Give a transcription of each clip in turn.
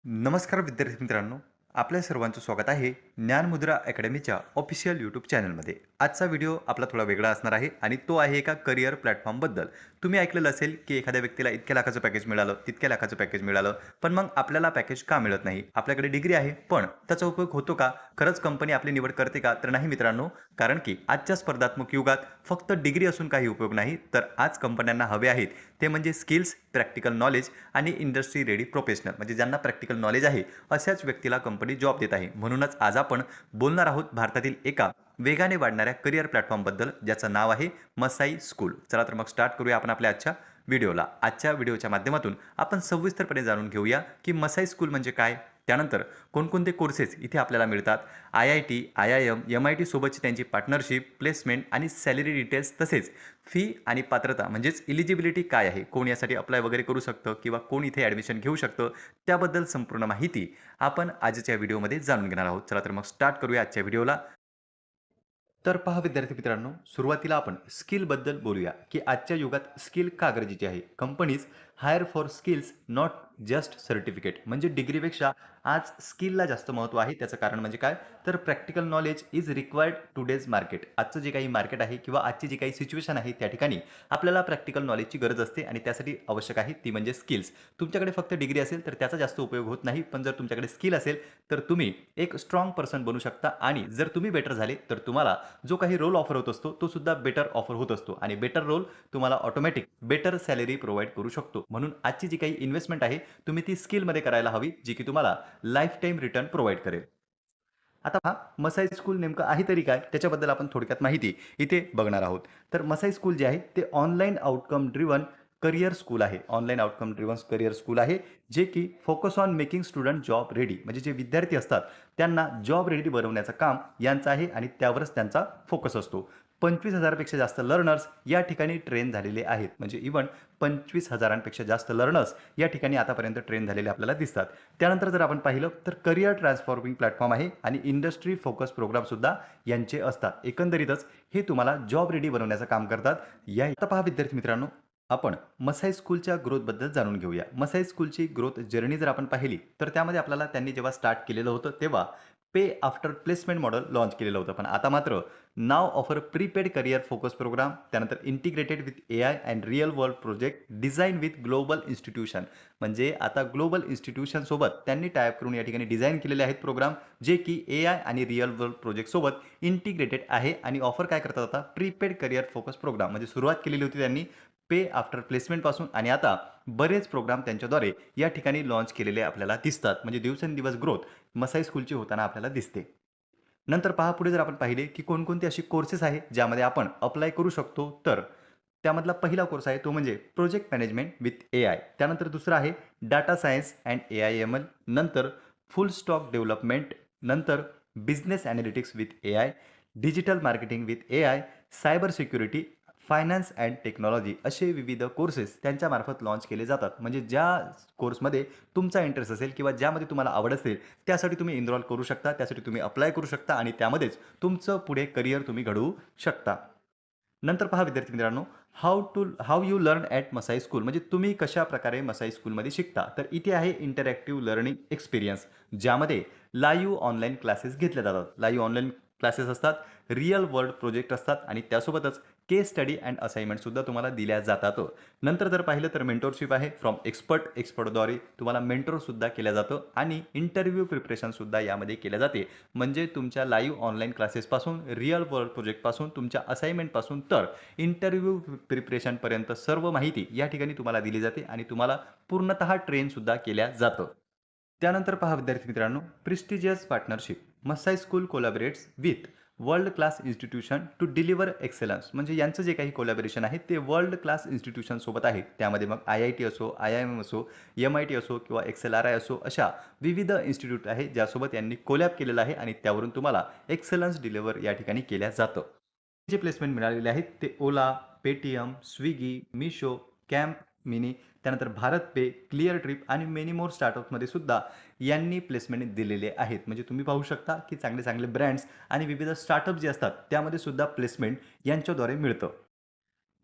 नमस्कार विद्यार्थी मित्रांनो, आपल्या सर्वांचं स्वागत आहे ज्ञानमुद्रा अकॅडमीच्या ऑफिशियल यूट्यूब चॅनलमध्ये. आजचा व्हिडिओ आपला थोडा वेगळा असणार आहे आणि तो आहे एका करिअर प्लॅटफॉर्मबद्दल. तुम्ही ऐकलेलं असेल की एखाद्या व्यक्तीला इतक्या लाखाचं पॅकेज मिळालं, तितक्या लाखाचं पॅकेज मिळालं, पण मग आपल्याला पॅकेज का मिळत नाही? आपल्याकडे डिग्री आहे, पण त्याचा उपयोग होतो का? खरंच कंपनी आपली निवड करते का? तर नाही मित्रांनो, कारण की आजच्या स्पर्धात्मक युगात फक्त डिग्री असून काही उपयोग नाही, तर आज कंपन्यांना हवे आहेत ते म्हणजे स्किल्स, प्रॅक्टिकल नॉलेज आणि इंडस्ट्री रेडी प्रोफेशनल, म्हणजे ज्यांना प्रॅक्टिकल नॉलेज आहे अशाच व्यक्तीला कंपनी जॉब देत आहे. म्हणूनच आज आपण बोलणार आहोत भारतातील एका वेगाने वाढणाऱ्या करिअर प्लॅटफॉर्मबद्दल, ज्याचं नाव आहे मसाई स्कूल. चला तर मग स्टार्ट करूया आपण आपल्या आजच्या व्हिडिओला. आजच्या व्हिडिओच्या माध्यमातून आपण सविस्तरपणे जाणून घेऊया की मसाई स्कूल म्हणजे काय, त्यानंतर कोणकोणते कोर्सेस इथे आपल्याला मिळतात, IIT, IIM, MIT सोबतची त्यांची पार्टनरशिप, प्लेसमेंट आणि सॅलरी डिटेल्स, तसेच फी आणि पात्रता म्हणजेच इलिजिबिलिटी काय आहे, कोण यासाठी अप्लाय वगैरे करू शकतं किंवा कोण इथे ॲडमिशन घेऊ शकतं, त्याबद्दल संपूर्ण माहिती आपण आजच्या व्हिडिओमध्ये जाणून घेणार आहोत. चला तर मग स्टार्ट करूया आजच्या व्हिडिओला. तर पहा विद्यार्थी मित्रांनो, सुरुवातीला आपण स्किलबद्दल बोलूया की आजच्या युगात स्किल का गरजेची आहे. Companies hire for skills, not just certificate. म्हणजे डिग्रीपेक्षा आज स्किलला जास्त महत्त्व आहे. त्याचं कारण म्हणजे काय, तर practical knowledge is required today's market. आजचं जे काही मार्केट आहे किंवा आजची जी काही सिच्युएशन आहे, त्या ठिकाणी आपल्याला प्रॅक्टिकल नॉलेजची गरज असते आणि त्यासाठी आवश्यक आहे ती म्हणजे स्किल्स. तुमच्याकडे फक्त डिग्री असेल तर त्याचा जास्त उपयोग होत नाही, पण जर तुमच्याकडे स्किल असेल तर तुम्ही एक स्ट्रॉंग पर्सन बनू शकता आणि जर तुम्ही बेटर झाले तर तुम्हाला जो काही रोल ऑफर होत असतो तो सुद्धा बेटर ऑफर होत असतो आणि बेटर रोल तुम्हाला ऑटोमॅटिक बेटर सॅलरी प्रोव्हाइड करू शकतो. म्हणून आजची जी काही इन्व्हेस्टमेंट आहे तुम्ही ती स्किलमध्ये करायला हवी, जी की तुम्हाला लाईफ टाईम रिटर्न प्रोव्हाइड करेल. आता पहा, मसाई स्कूल नेमकं आहे तरी काय, त्याच्याबद्दल आपण थोडक्यात माहिती इथे बघणार आहोत. तर मसाई स्कूल जे आहे ते online outcome driven career school आहे. Online outcome driven career school आहे, जे की focus on making student job ready, म्हणजे जे विद्यार्थी असतात त्यांना जॉब रेडी बनवण्याचं काम यांचं आहे आणि त्यावरच त्यांचा फोकस असतो. 25,000 पेक्षा जास्त लर्नर्स या ठिकाणी ट्रेन झालेले आहेत. म्हणजे इव्हन 25,000पेक्षा जास्त लर्नर्स या ठिकाणी आतापर्यंत ट्रेन झालेले आपल्याला दिसतात. त्यानंतर जर आपण पाहिलं तर करियर ट्रान्सफॉर्मिंग प्लॅटफॉर्म आहे आणि इंडस्ट्री फोकस प्रोग्रामसुद्धा यांचे असतात. एकंदरीतच हे तुम्हाला जॉब रेडी बनवण्याचं काम करतात. आता पहा विद्यार्थी मित्रांनो, आपण मसाई स्कूलच्या ग्रोथबद्दल जाणून घेऊया. मसाई स्कूलची ग्रोथ जर्नी जर आपण पाहिली तर त्यामध्ये आपल्याला त्यांनी जेव्हा स्टार्ट केलेलं होतं तेव्हा pay after placement model launch केलेलं होतं. पण आता मात्र नाव offer prepaid career focus program, त्यानंतर integrated with AI and real world project design with global institution. म्हणजे आता ग्लोबल इन्स्टिट्यूशन सोबत त्यांनी टायअप करून या ठिकाणी डिझाइन केलेले आहेत प्रोग्राम, जे की AI आणि रिअल वर्ल्ड प्रोजेक्ट सोबत इंटिग्रेटेड आहे आणि ऑफर काय करतात आता प्रीपेड करियर फोकस प्रोग्राम. म्हणजे सुरुवात केलेली होती त्यांनी पे आफ्टर प्लेसमेंटपासून आणि आता बरेच प्रोग्राम त्यांच्याद्वारे या ठिकाणी लॉन्च केलेले आपल्याला दिसतात. म्हणजे दिवसेंदिवस ग्रोथ मसाई स्कूलची होताना आपल्याला दिसते. नंतर पहा पुढे जर आपण पाहिले की कोणकोणते असे कोर्सेस आहेत ज्यामध्ये आपण अप्लाय करू शकतो, तर त्यामधला पहिला कोर्स आहे तो म्हणजे प्रोजेक्ट मॅनेजमेंट विथ AI. त्यानंतर दुसरा आहे डाटा सायन्स अँड AI/ML. नंतर फुल स्टॉक डेव्हलपमेंट. नंतर business analytics with AI, digital marketing with AI, cyber security, finance and technology, असे विविध कोर्सेस त्यांच्यामार्फत लॉन्च केले जातात. म्हणजे ज्या कोर्समध्ये तुमचा इंटरेस्ट असेल किंवा ज्यामध्ये तुम्हाला आवड असेल त्यासाठी तुम्ही एनरोल करू शकता, त्यासाठी तुम्ही अप्लाय करू शकता आणि त्यामध्येच तुमचं पुढे करिअर तुम्ही घडवू शकता. नंतर पहा विद्यार्थी मित्रांनो, how you learn at Masai school. म्हणजे तुम्ही कशाप्रकारे मसाई स्कूलमध्ये शिकता. तर इथे आहे इंटरॅक्टिव्ह लर्निंग एक्सपिरियन्स, ज्यामध्ये लाईव्ह ऑनलाईन क्लासेस घेतले जातात. लाईव्ह ऑनलाईन क्लासेस असतात, रिअल वर्ल्ड प्रोजेक्ट असतात आणि त्यासोबतच केस स्टडी अँड असाइनमेंटसुद्धा तुम्हाला दिल्या जातात. नंतर जर पाहिलं तर मेंटरशिप आहे फ्रॉम एक्सपर्टद्वारे तुम्हाला मेंटरसुद्धा केलं जातं आणि इंटरव्ह्यू प्रिपरेशनसुद्धा यामध्ये केल्या जाते. म्हणजे तुमच्या लाईव्ह ऑनलाईन क्लासेसपासून, रिअल वर्ल्ड प्रोजेक्टपासून, तुमच्या असाइनमेंटपासून तर इंटरव्ह्यू प्रिपरेशनपर्यंत सर्व माहिती या ठिकाणी तुम्हाला दिली जाते आणि तुम्हाला पूर्णतः ट्रेनसुद्धा केल्या जातं. त्यानंतर पहा विद्यार्थी मित्रांनो, prestigious partnership. Masai school collaborates with world class institution to deliver excellence. म्हणजे यांचं जे काही कोलॅबोरेशन आहे ते वर्ल्ड क्लास इन्स्टिट्यूशन सोबत आहे. त्यामध्ये मग IIT असो, IIM असो, MIT असो किंवा XLRI असो, अशा विविध इन्स्टिट्यूट आहेत ज्यासोबत यांनी कोलॅब केलेलं आहे आणि त्यावरून तुम्हाला एक्सेलन्स डिलिव्हर या ठिकाणी केल्या जातं. जे प्लेसमेंट मिळालेले आहेत ते Ola, Paytm, Swiggy, Meesho, camp mini, त्यानंतर भारत पे, क्लिअर ट्रिप आणि मेनी मोर स्टार्टअप्समध्ये सुद्धा यांनी प्लेसमेंट दिलेले आहेत. म्हणजे तुम्ही पाहू शकता की चांगले चांगले ब्रँड्स आणि विविध स्टार्टअप जे असतात त्यामध्ये सुद्धा प्लेसमेंट यांच्याद्वारे मिळतं.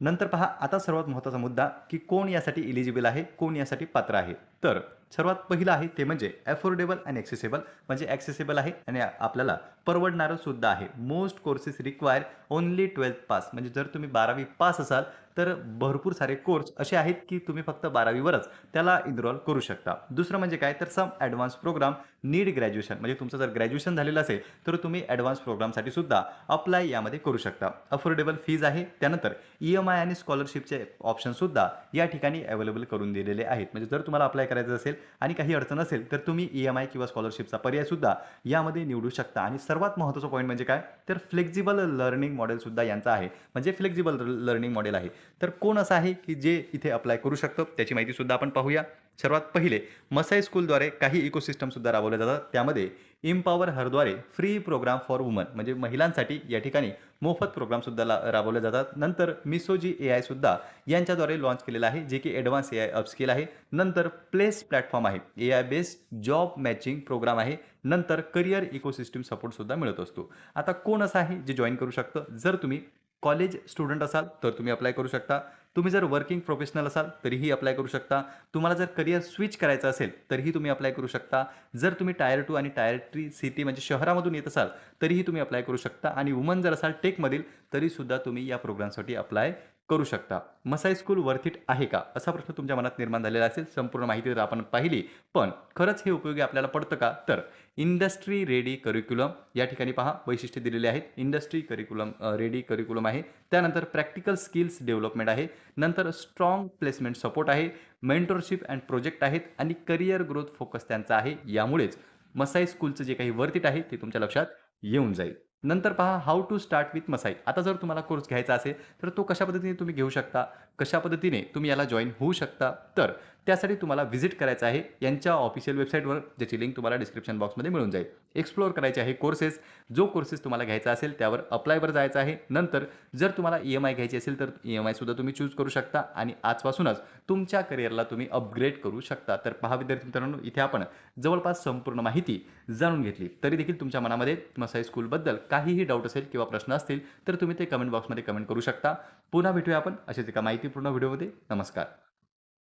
नंतर पहा आता सर्वात महत्त्वाचा मुद्दा, की कोण यासाठी एलिजिबल आहे, कोण यासाठी पात्र आहे. तर सर्वात पहिलं आहे ते म्हणजे अफोर्डेबल अँड ॲक्सेसिबल, म्हणजे ॲक्सेसिबल आहे आणि आपल्याला परवडणारं सुद्धा आहे. Most courses require only 12th pass, म्हणजे जर तुम्ही 12वी पास असाल तर भरपूर सारे कोर्स असे आहेत की तुम्ही फक्त 12वी वरच त्याला एनरोल करू शकता. दुसरं म्हणजे काय, तर सम ॲडव्हान्स प्रोग्राम नीड ग्रॅज्युएशन, म्हणजे तुमचं जर ग्रॅज्युएशन झालेलं असेल तर तुम्ही ॲडव्हान्स प्रोग्रामसाठी सुद्धा अप्लाय यामध्ये करू शकता. अफोर्डेबल फीज आहे. त्यानंतर ई-एम-आय आणि स्कॉलरशिपचे ऑप्शन सुद्धा या ठिकाणी अवेलेबल करून दिलेले आहेत. म्हणजे जर तुम्हाला अप्लाय करायचं असेल आणि काही अडचण असेल तर तुम्ही ई-एम-आय किंवा स्कॉलरशिपचा पर्याय सुद्धा यामध्ये निवडू शकता. आणि सर्वात महत्त्वाचा पॉईंट म्हणजे काय, तर फ्लेक्सिबल लर्निंग मॉडेल सुद्धा यांचा आहे. म्हणजे फ्लेक्सिबल लर्निंग मॉडेल आहे. तर कोण असं आहे की जे इथे अप्लाय करू शकतो त्याची माहिती सुद्धा आपण पाहूया. सर्वात पहिले मसाई स्कूलद्वारे काही इकोसिस्टम सुद्धा राबवले जातात. त्यामध्ये इम्पॉवर हरद्वारे फ्री प्रोग्राम फॉर वुमन, म्हणजे महिलांसाठी या ठिकाणी मोफत प्रोग्राम सुद्धा राबवले जातात. नंतर मिसोजी एआय सुद्धा यांच्याद्वारे लॉन्च केलेलं आहे, जे की ॲडव्हान्स एआय अपस्किल आहे. नंतर प्लेस प्लॅटफॉर्म आहे, AI based job matching program आहे. नंतर करिअर इकोसिस्टम सपोर्ट सुद्धा मिळत असतो. आता कोण असं आहे जे जॉइन करू शकतं, जर तुम्ही कॉलेज स्टुडंट असाल तर तुम्ही अप्लाय करू शकता. तुम्ही जर वर्किंग प्रोफेशनल असाल तरीही अप्लाय करू शकता. तुम्हाला जर करिअर स्विच करायचं असेल तरीही तुम्ही अप्लाय करू शकता. जर तुम्ही टायर 2 आणि टायर 3 सिटी म्हणजे शहरामधून येत असाल तरीही तुम्ही अप्लाय करू शकता. आणि वुमन जर असाल टेकमधील तरीसुद्धा तुम्ही या प्रोग्रामसाठी अप्लाय करू शकता. मसाई स्कूल वर्थ इट आहे का, असा प्रश्न तुमच्या मनात निर्माण झालेला असेल. संपूर्ण माहिती जर आपण पाहिली, पण खरंच हे उपयोगी आपल्याला पडतं का, तर इंडस्ट्री रेडी करिक्युलम या ठिकाणी पहा वैशिष्ट्ये दिलेली आहेत. इंडस्ट्री करिक्युलम रेडी करिक्युलम आहे. त्यानंतर प्रॅक्टिकल स्किल्स डेव्हलपमेंट आहे. नंतर स्ट्रॉंग प्लेसमेंट सपोर्ट आहे. मेंटरशिप अँड प्रोजेक्ट आहेत आणि करिअर ग्रोथ फोकस त्यांचा आहे. यामुळेच मसाई स्कूलचं जे काही वर्थ इट आहे ते तुमच्या लक्षात येऊन जाईल. नंतर पहा how to start with Masai. आता जर तुम्हाला कोर्स घ्यायचा असेल तर तो कशा पद्धतीने तुम्ही घेऊ शकता, कशा पद्धतीने तुम्ही याला जॉइन होऊ शकता, तर त्यासाठी तुम्हाला व्हिजिट करायचं आहे यांच्या ऑफिशियल वेबसाईटवर, ज्याची लिंक तुम्हाला डिस्क्रिप्शन बॉक्समध्ये मिळून जाईल. एक्सप्लोर करायचे आहे कोर्सेस. जो कोर्सेस तुम्हाला घ्यायचा असेल त्यावर अप्लायवर जायचं आहे. नंतर जर तुम्हाला ई-एम-आय घ्यायची असेल तर ई-एम-आय सुद्धा तुम्ही चूज करू शकता आणि आजपासूनच तुमच्या करिअरला तुम्ही अपग्रेड करू शकता. तर पहा विद्यार्थी मित्रांनो, इथे आपण जवळपास संपूर्ण माहिती जाणून घेतली. तरी देखील तुमच्या मनामध्ये मसाई स्कूलबद्दल काहीही डाऊट असेल किंवा प्रश्न असतील तर तुम्ही ते कमेंट बॉक्समध्ये कमेंट करू शकता. पुन्हा भेटूया आपण अशाच एका माहितीपूर्ण व्हिडिओमध्ये. नमस्कार.